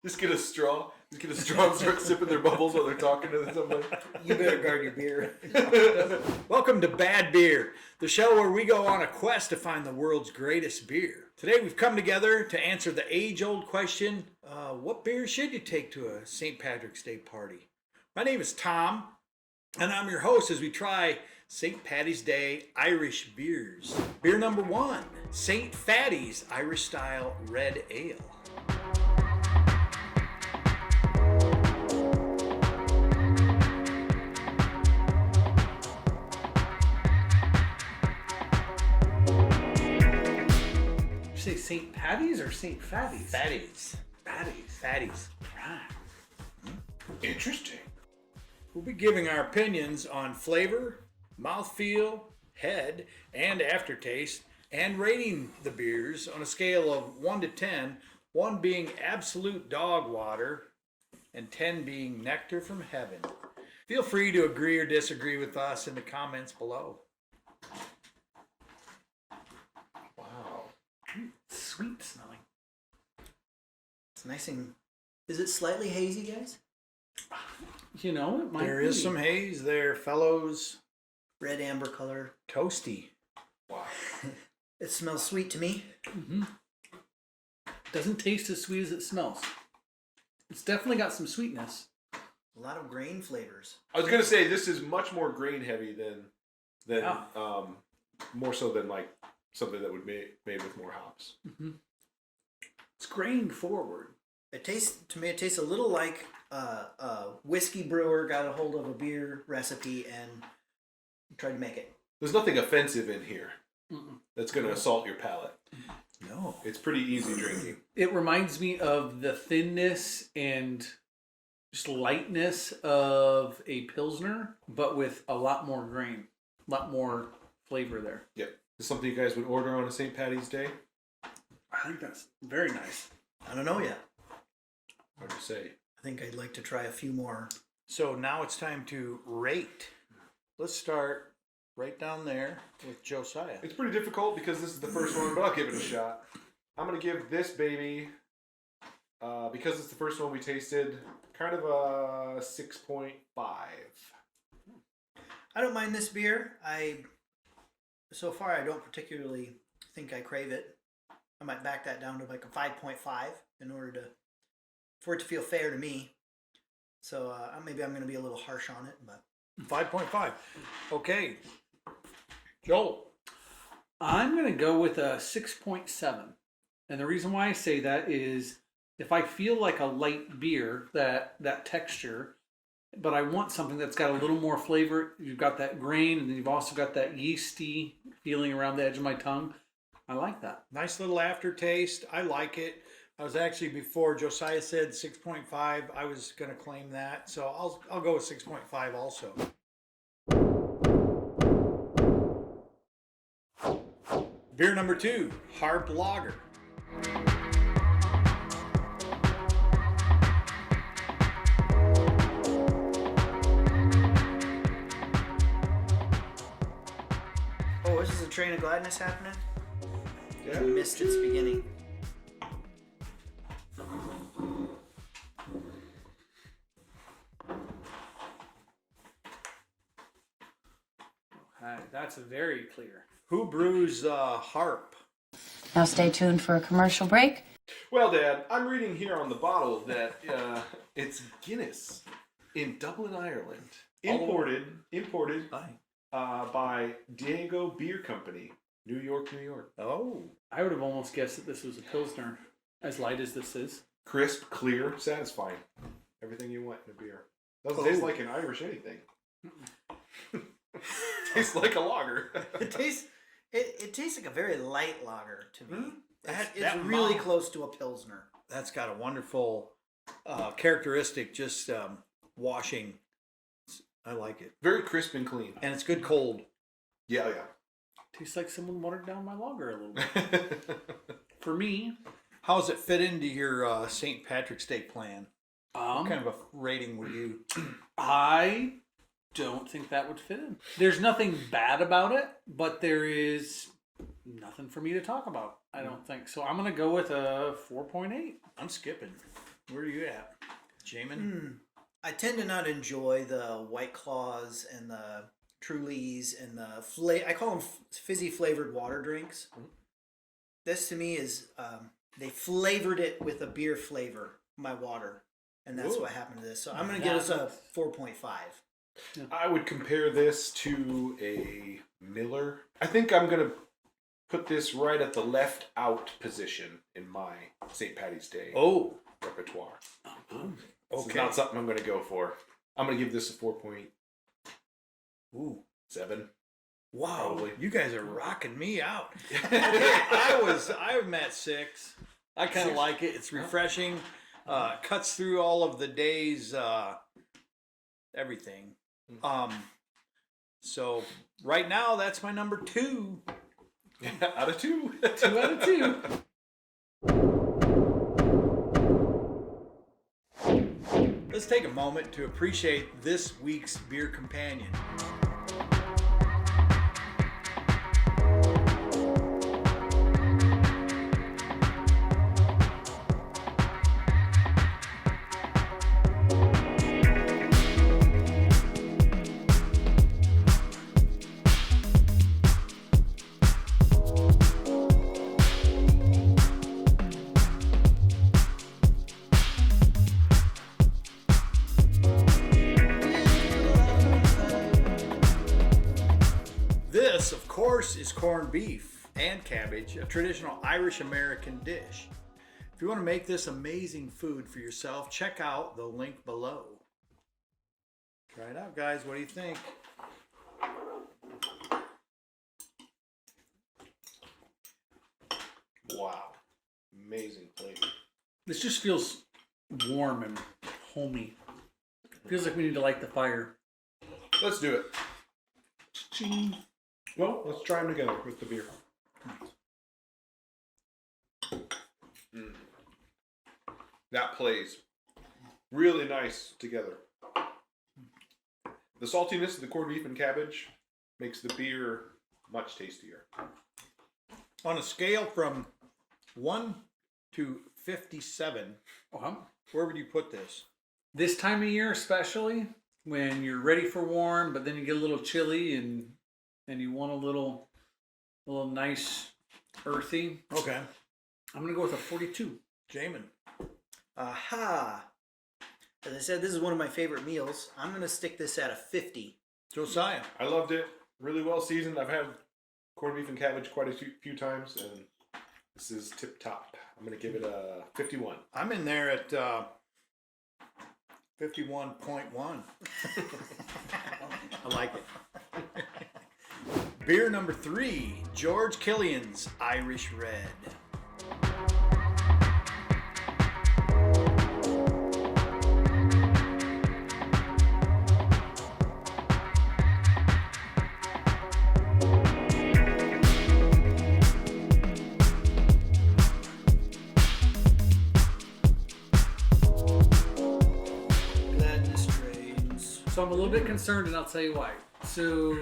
Just get a straw. Just get a straw and start sipping their bubbles while they're talking to somebody. You better guard your beer. Welcome to Bad Beer, the show where we go on a quest to find the world's greatest beer. Today we've come together to answer the age-old question, what beer should you take to a St. Patrick's Day party? My name is Tom, and I'm your host as we try St. Paddy's Day Irish beers. Beer number 1, St. Fatty's Irish Style Red Ale. Say St. Patty's or St. Fatty's? Fatty's. Fatty's. Fatty's. Right. Interesting. We'll be giving our opinions on flavor, mouthfeel, head, and aftertaste, and rating the beers on a scale of 1 to 10, 1 being absolute dog water, and 10 being nectar from heaven. Feel free to agree or disagree with us in the comments below. Wow. Sweet smelling. It's nice and... Is it slightly hazy, guys? You know, it might There be. is some haze there, fellows. Red amber color. Toasty. Wow. It smells sweet to me. Mm-hmm. Doesn't taste as sweet as it smells. It's definitely got some sweetness. A lot of grain flavors. I was gonna say this is much more grain heavy than Yeah. more so than like something that would be made with more hops. Mm-hmm. It's grain forward. It tastes a little like a whiskey brewer got a hold of a beer recipe and tried to make it. There's nothing offensive in here Mm-mm. that's gonna assault your palate. No. It's pretty easy drinking. It reminds me of the thinness and just lightness of a Pilsner, but with a lot more grain, a lot more flavor there. Yep. Is this something you guys would order on a St. Paddy's Day? I think that's very nice. I don't know yet. Hard to say. I think I'd like to try a few more. So now it's time to rate. Let's start right down there with Josiah. It's pretty difficult because this is the first one, but I'll give it a shot. I'm gonna give this baby, because it's the first one we tasted, kind of a 6.5. I don't mind this beer. So far, I don't particularly think I crave it. I might back that down to like a 5.5 in order for it to feel fair to me. So maybe I'm going to be a little harsh on it, but 5.5. Okay. Joel. I'm going to go with a 6.7. And the reason why I say that is if I feel like a light beer, that texture, but I want something that's got a little more flavor, you've got that grain and then you've also got that yeasty feeling around the edge of my tongue. I like that. Nice little aftertaste. I like it. I was actually, before Josiah said 6.5, I was going to claim that. So I'll go with 6.5 also. Beer number 2, Harp Lager. oh, this is a train of gladness happening. Yeah. I missed its beginning. That's very clear. Who brews Harp? Now stay tuned for a commercial break. Well, Dad, I'm reading here on the bottle that it's Guinness in Dublin, Ireland. Imported by Diego Beer Company, New York, New York. Oh. I would have almost guessed that this was a Pilsner, as light as this is. Crisp, clear, satisfying. Everything you want in a beer. Doesn't taste like an Irish anything. Tastes like a lager. It tastes like a very light lager to me. It's That really mouth- close to a Pilsner. That's got a wonderful characteristic, just washing. I like it. Very crisp and clean. And it's good cold. Yeah. Tastes like someone watered down my lager a little bit. For me, How does it fit into your St. Patrick's Day plan? What um, kind of a rating would you... I don't think that would fit in. There's nothing bad about it, but there is nothing for me to talk about. I don't think so. I'm gonna go with a 4.8. I'm skipping. Where are you at, Jamin? I tend to not enjoy the White Claws and the Trulies and the I call them fizzy flavored water drinks. This to me is they flavored it with a beer flavor, my water, and that's what happened to this. So I'm going to give this a 4.5. I would compare this to a Miller. I think I'm going to put this right at the left out position in my St. Patty's Day repertoire. It's Okay. not something I'm going to go for. I'm going to give this a 4.7. Wow, Probably. you guys are rocking me out. I'm at 6. I kind of like it. It's refreshing. Cuts through all of the day's everything. So right now that's my number 2. Out of 2. 2 out of 2. Let's take a moment to appreciate this week's beer companion. This, of course, is corned beef and cabbage, a traditional Irish American dish. If you want to make this amazing food for yourself, check out the link below. Try it out, guys. What do you think? Wow. Amazing flavor. This just feels warm and homey. Feels like we need to light the fire. Let's do it. Well, let's try them together with the beer. That plays really nice together. The saltiness of the corned beef and cabbage makes the beer much tastier. On a scale from 1 to 57, where would you put this? This time of year, especially when you're ready for warm, but then you get a little chilly and you want a little nice earthy. Okay. I'm gonna go with a 42. Jamin. Aha! As I said, this is one of my favorite meals. I'm going to stick this at a 50. Josiah. I loved it. Really well seasoned. I've had corned beef and cabbage quite a few times, and this is tip top. I'm going to give it a 51. I'm in there at 51.1. I like it. Beer number 3, George Killian's Irish Red. Gladness trains. So I'm a little bit concerned, and I'll tell you why. So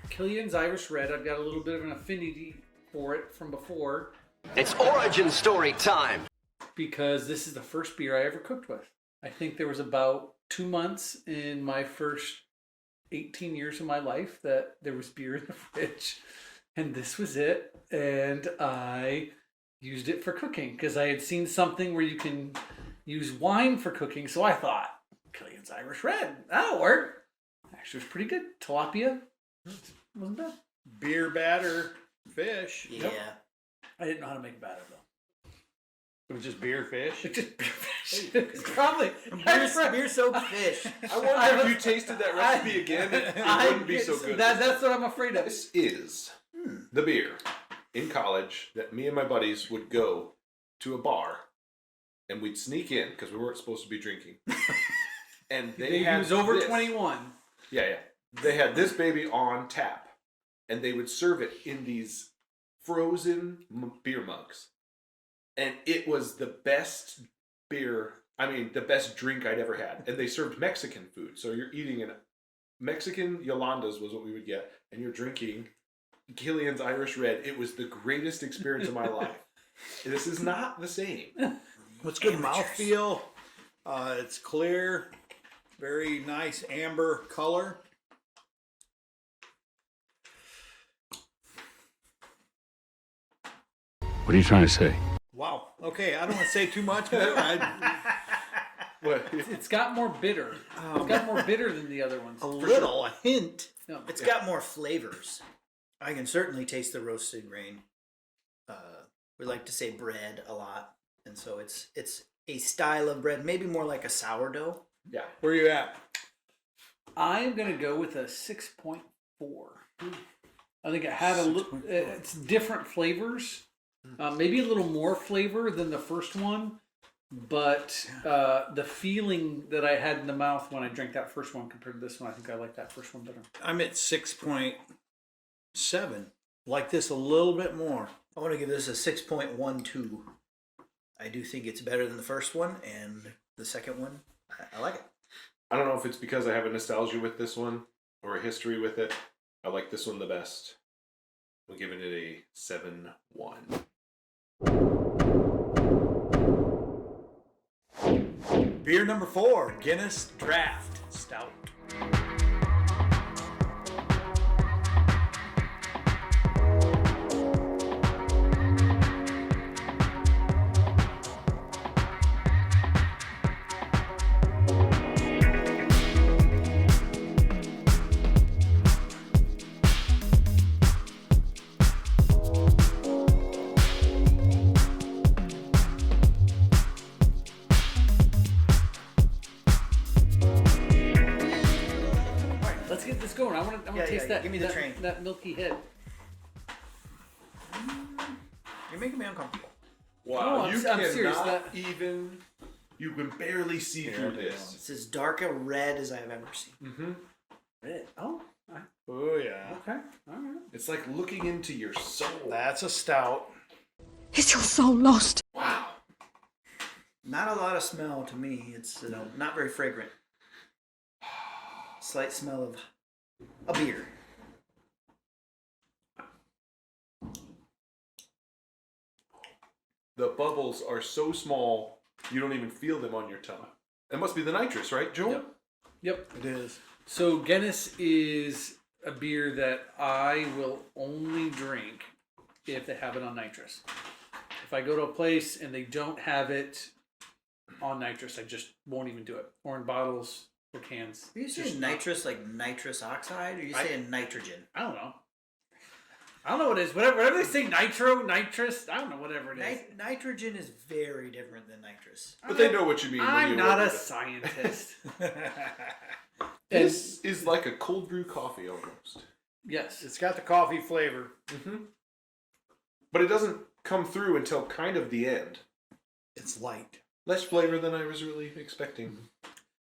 Killian's Irish Red, I've got a little bit of an affinity for it from before. It's origin story time. Because this is the first beer I ever cooked with. I think there was about 2 months in my first 18 years of my life that there was beer in the fridge. And this was it. And I used it for cooking because I had seen something where you can use wine for cooking. So I thought, Killian's Irish Red, that'll work. Actually, it was pretty good. Tilapia. Wasn't bad. Beer batter fish. Yeah. I didn't know how to make batter though. It was just beer fish. It's just beer fish. It's probably Beer soaked fish. I wonder if you tasted that recipe again, it wouldn't be so good. That's what I'm afraid of. This is the beer in college that me and my buddies would go to a bar and we'd sneak in because we weren't supposed to be drinking. And He had was over this. 21. Yeah. They had this baby on tap, and they would serve it in these frozen beer mugs. And it was the best beer, the best drink I'd ever had. And they served Mexican food. So you're eating Mexican Yolandas was what we would get, and you're drinking Killian's Irish Red. It was the greatest experience of my life. This is not the same. What's good mouthfeel? It's clear, very nice amber color. What are you trying to say? Wow. Okay, I don't want to say too much, but What? It's got more bitter. It's got more bitter than the other ones. a little, a hint. No. It's got more flavors. I can certainly taste the roasted grain. We like to say bread a lot, and so it's a style of bread, maybe more like a sourdough. Yeah. Where you at? I'm gonna go with a 6.4. I think it had a little. It's different flavors, maybe a little more flavor than the first one, but the feeling that I had in the mouth when I drank that first one compared to this one, I think I like that first one better. I'm at 6.7. Like this a little bit more. I want to give this a 6.12. I do think it's better than the first one, and the second one, I like it. I don't know if it's because I have a nostalgia with this one or a history with it. I like this one the best. We're giving it a 7-1. Beer number 4, Guinness Draught Stout. Let's get this going. I want to taste that. give me the train. That milky head. You're making me uncomfortable. Wow, I'm you serious, cannot even. You can barely see through this. It's as dark a red as I've ever seen. Mm-hmm. Red. Oh. Oh yeah. Okay. All right. It's like looking into your soul. That's a stout. Is your soul lost? Wow. Not a lot of smell to me. It's not very fragrant. Slight smell of a beer. The bubbles are so small, you don't even feel them on your tongue. It must be the nitrous, right, Joel? Yep. It is. So Guinness is a beer that I will only drink if they have it on nitrous. If I go to a place and they don't have it on nitrous, I just won't even do it. Or in bottles or cans. Are you saying nitrous like nitrous oxide, or are you saying nitrogen? I don't know. I don't know what it is. Whatever they say, nitrous. I don't know. Whatever it is. Nitrogen is very different than nitrous. But they know what you mean. when I'm you not order a it. scientist. This is like a cold brew coffee almost. Yes. It's got the coffee flavor. Mm-hmm. But it doesn't come through until kind of the end. It's light. Less flavor than I was really expecting.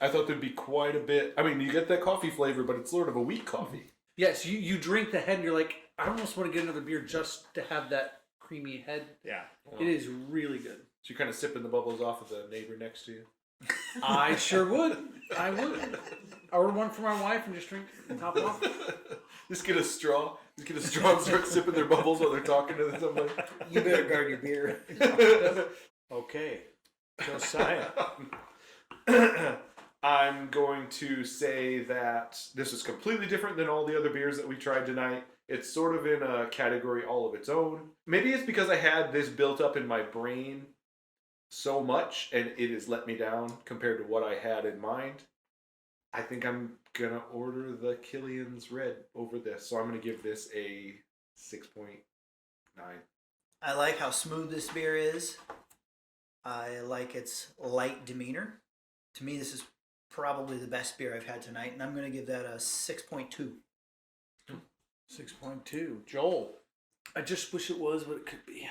I thought there'd be quite a bit. I mean, you get that coffee flavor, but it's sort of a weak coffee. Yes, you drink the head and you're like, I almost want to get another beer just to have that creamy head. Yeah. It is really good. So you're kind of sipping the bubbles off of the neighbor next to you. I sure would. I would. I order one for my wife and just drink and top it off. Just get a straw. Just get a straw and start sipping their bubbles while they're talking to somebody. You better guard your beer. Okay. Josiah. I'm going to say that this is completely different than all the other beers that we tried tonight. It's sort of in a category all of its own. Maybe it's because I had this built up in my brain so much and it has let me down compared to what I had in mind. I think I'm going to order the Killian's Red over this. So I'm going to give this a 6.9. I like how smooth this beer is. I like its light demeanor. To me, this is probably the best beer I've had tonight, and I'm going to give that a 6.2. 6.2. Joel. I just wish it was what it could be.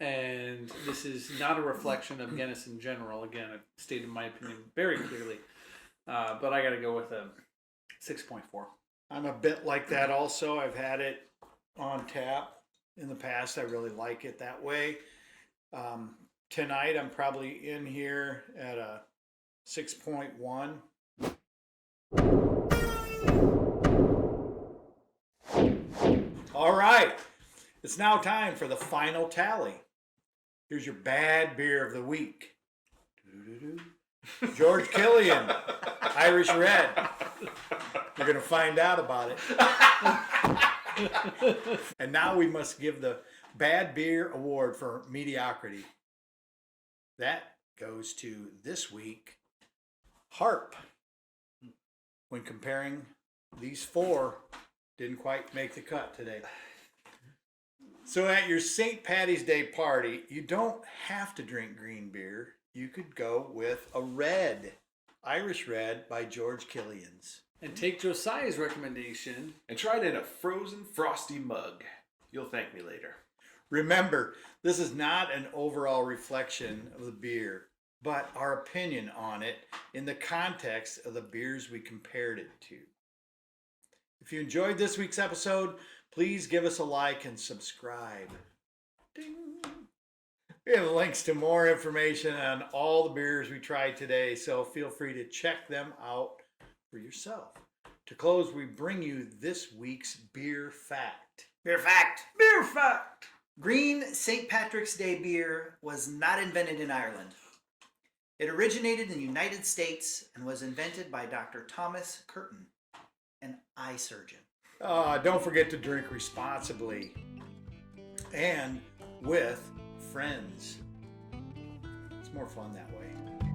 And this is not a reflection of Guinness in general. Again, I've stated my opinion very clearly. But I got to go with a 6.4. I'm a bit like that also. I've had it on tap in the past. I really like it that way. Tonight, I'm probably in here at a 6.1. All right. It's now time for the final tally. Here's your bad beer of the week. George Killian, Irish Red. You're going to find out about it. And now we must give the Bad Beer Award for mediocrity. That goes to this week, Harp. When comparing these four, didn't quite make the cut today. So at your St. Patty's Day party, you don't have to drink green beer. You could go with a red, Irish Red by George Killian's. And take Josiah's recommendation. And try it in a frozen frosty mug. You'll thank me later. Remember, this is not an overall reflection of the beer, but our opinion on it in the context of the beers we compared it to. If you enjoyed this week's episode, please give us a like and subscribe. Ding. We have links to more information on all the beers we tried today, so feel free to check them out for yourself. To close, we bring you this week's beer fact. Beer fact. Beer fact! Green St. Patrick's Day beer was not invented in Ireland. It originated in the United States and was invented by Dr. Thomas Curtin, an eye surgeon. Don't forget to drink responsibly and with friends. It's more fun that way.